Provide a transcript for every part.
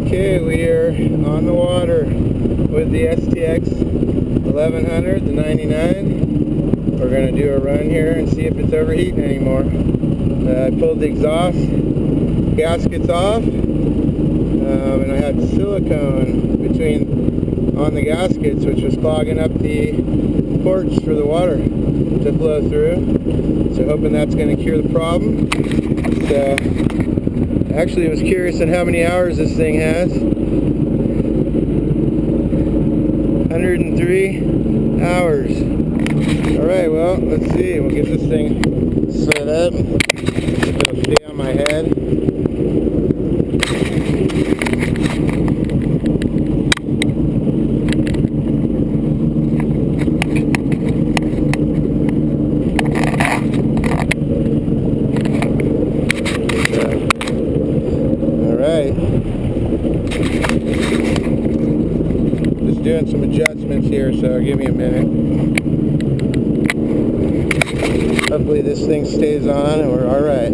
Okay, we are on the water with the STX 1100, the 99. We're going to do a run here and see if it's overheating anymore. I pulled the exhaust gaskets off, and I had silicone on the gaskets, which was clogging up the ports for the water to flow through. So hoping that's going to cure the problem. So, actually, I was curious on how many hours this thing has. 103 hours. Alright, well, let's see. We'll get this thing set up. It'll stay on my head. Just doing some adjustments here, so give me a minute. Hopefully this thing stays on and we're alright.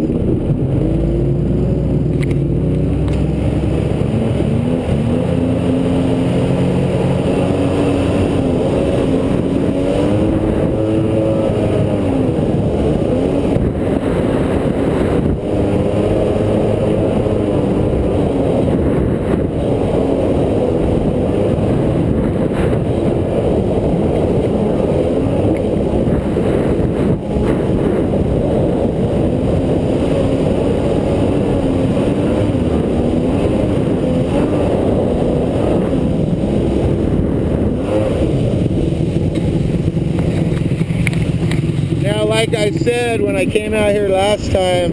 Like I said, when I came out here last time,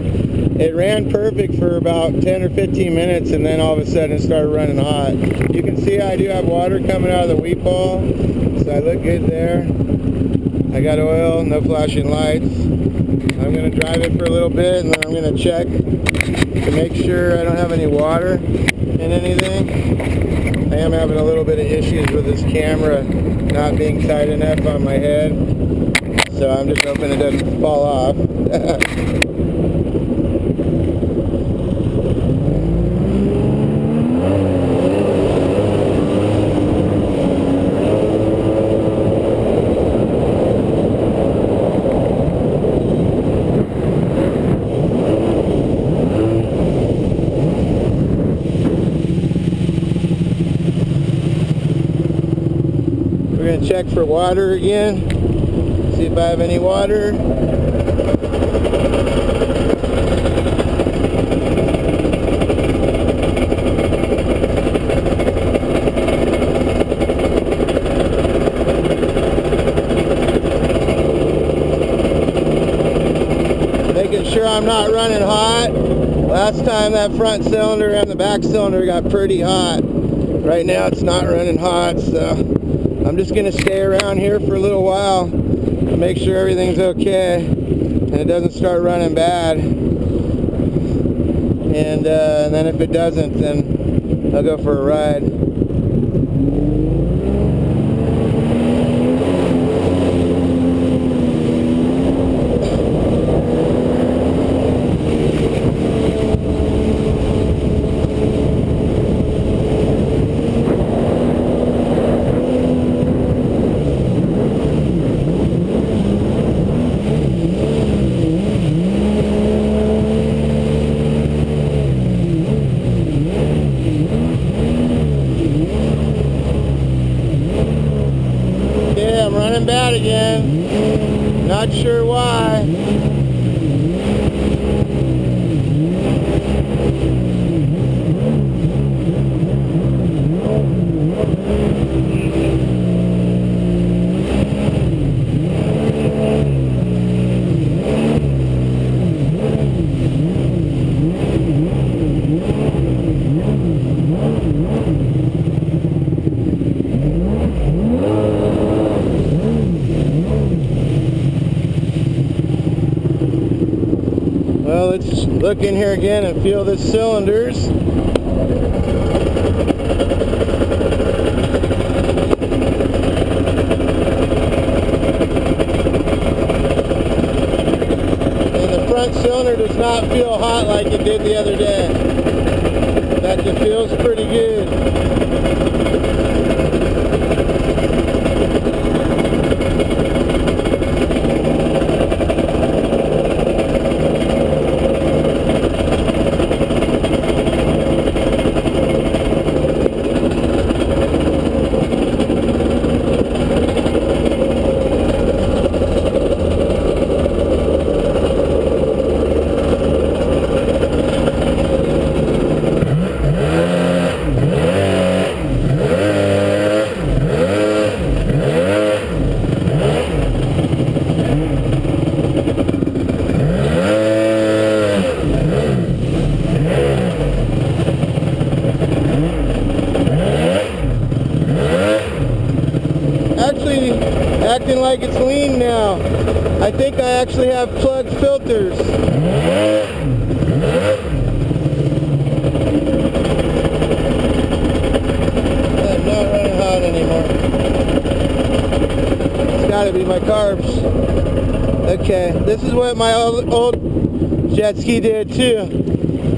it ran perfect for about 10 or 15 minutes, and then all of a sudden it started running hot. You can see I do have water coming out of the weep hole, so I look good there. I got oil, no flashing lights. I'm going to drive it for a little bit, and then I'm going to check to make sure I don't have any water in anything. I am having a little bit of issues with this camera not being tight enough on my head. So I'm just hoping it doesn't fall off. We're going to check for water again. See if I have any water. Making sure I'm not running hot. Last time that front cylinder and the back cylinder got pretty hot. Right now it's not running hot, so I'm just going to stay around here for a little while. Make sure everything's okay and it doesn't start running bad, and then if it doesn't, then I'll go for a ride. Running bad again. Not sure why. Well, let's look in here again and feel the cylinders. And the front cylinder does not feel hot like it did the other day. That It feels pretty good. Actually acting like it's lean now. I think I actually have plugged filters. I'm not running hot anymore. It's gotta be my carbs. Okay, this is what my old jet ski did too.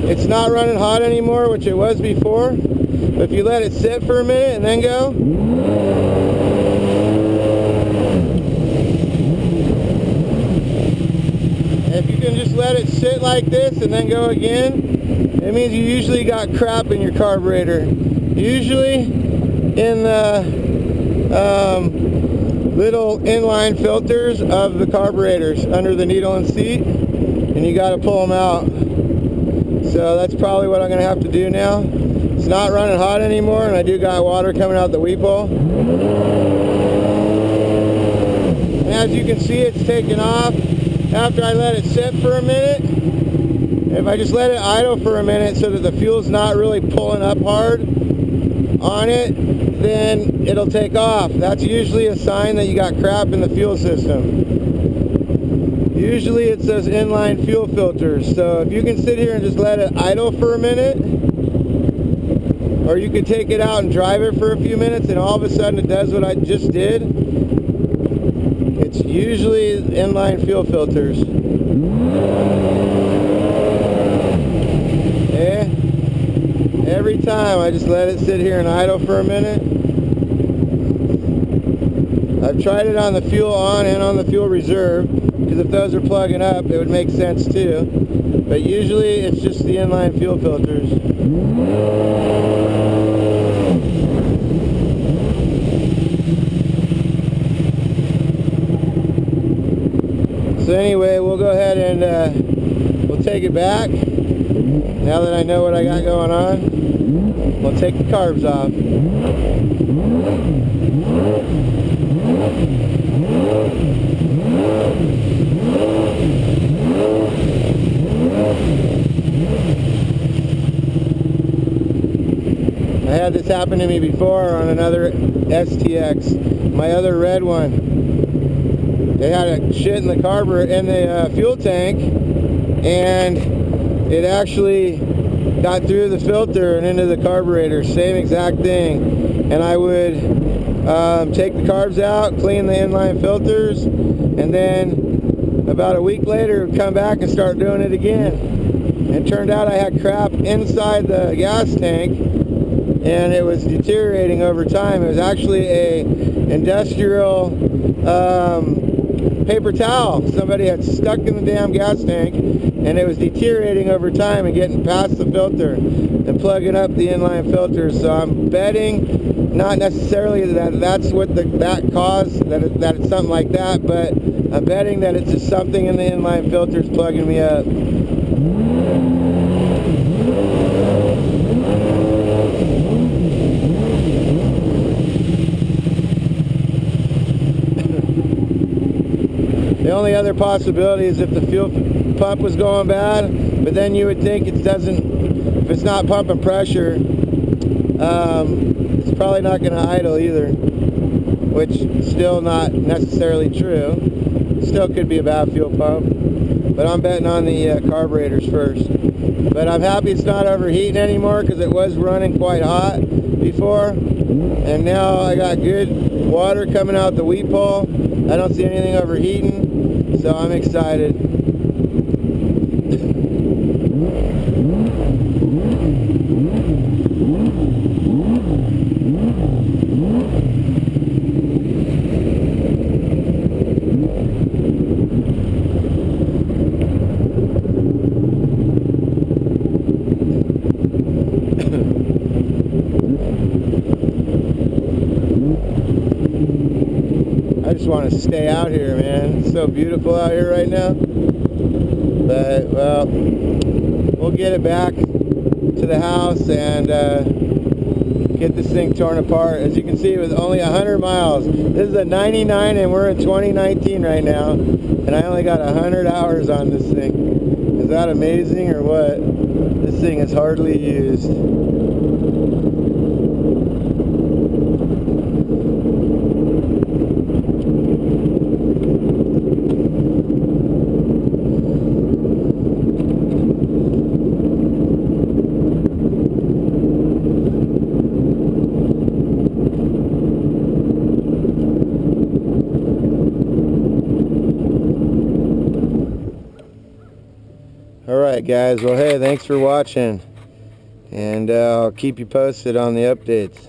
It's not running hot anymore, which it was before. But if you let it sit for a minute and then go, if you can just let it sit like this and then go again, it means you usually got crap in your carburetor. Usually in the little inline filters of the carburetors under the needle and seat, and you got to pull them out. So that's probably what I'm going to have to do now. It's not running hot anymore, and I do got water coming out the weep hole. And as you can see, it's taken off after I let it sit for a minute. If I just let it idle for a minute so that the fuel's not really pulling up hard on it, then it'll take off. That's usually a sign that you got crap in the fuel system. Usually it's those inline fuel filters. So if you can sit here and just let it idle for a minute, or you could take it out and drive it for a few minutes and all of a sudden it does what I just did, it's usually inline fuel filters. Yeah. Every time I just let it sit here and idle for a minute. I've tried it on the fuel on and on the fuel reserve, because if those are plugging up it would make sense too. But usually it's just the inline fuel filters. So anyway, we'll go ahead and we'll take it back. Now that I know what I got going on, we'll take the carbs off. I had this happen to me before on another STX, my other red one. They had a shit in the carburetor, in the fuel tank, and it actually got through the filter and into the carburetor. Same exact thing. And I would take the carbs out, clean the inline filters, and then about a week later it would come back and start doing it again. And it turned out I had crap inside the gas tank, and it was deteriorating over time. It was actually a industrial paper towel somebody had stuck in the damn gas tank, and it was deteriorating over time and getting past the filter and plugging up the inline filters. So I'm betting, not necessarily that that's what that caused, that it's something like that, but I'm betting that it's just something in the inline filters plugging me up. The only other possibility is if the fuel pump was going bad, but then you would think if it's not pumping pressure, it's probably not going to idle either, which is still not necessarily true. Still could be a bad fuel pump, but I'm betting on the carburetors first. But I'm happy it's not overheating anymore, because it was running quite hot before, and now I got good water coming out the weep hole. I don't see anything overheating. So I'm excited. just want to stay out here, man. It's so beautiful out here right now. But, well, we'll get it back to the house and get this thing torn apart. As you can see, with only 100 miles. This is a 99 and we're in 2019 right now. And I only got 100 hours on this thing. Is that amazing or what? This thing is hardly used. Alright guys, well hey, thanks for watching, and I'll keep you posted on the updates.